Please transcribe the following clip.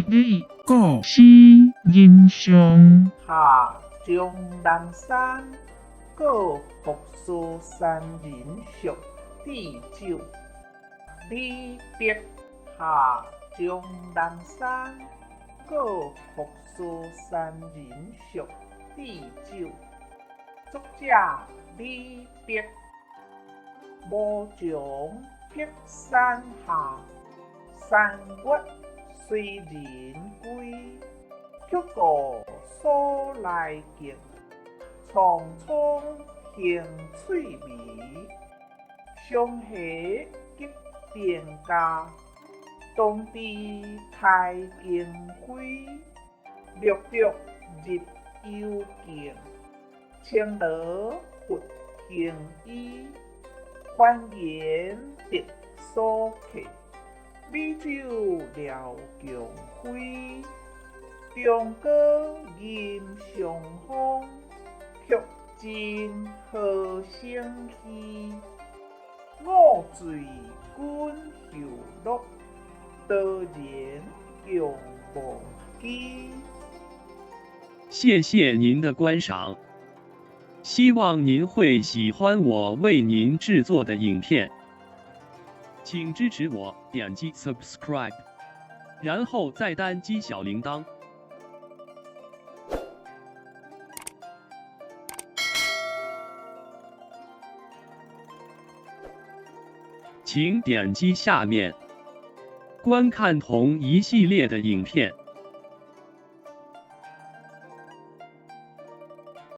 里故事欣赏。下终南山，过福寿山人宿地酒。离别下终南山，过福寿山人宿地酒。作者离别，无从碧山下，山月随人归。曲过所来径，匆匆行翠微。双溪急变家，当地开经辉。绿绿入幽径，青罗拂行衣。欢颜得所客，美酒聊共辉。中歌吟上风，曲尽何声稀。我醉君后乐，多人共忘机。谢谢您的观赏，希望您会喜欢我为您制作的影片，请支持我，点击 subscribe， 然后再单击小铃铛。请点击下面观看同一系列的影片。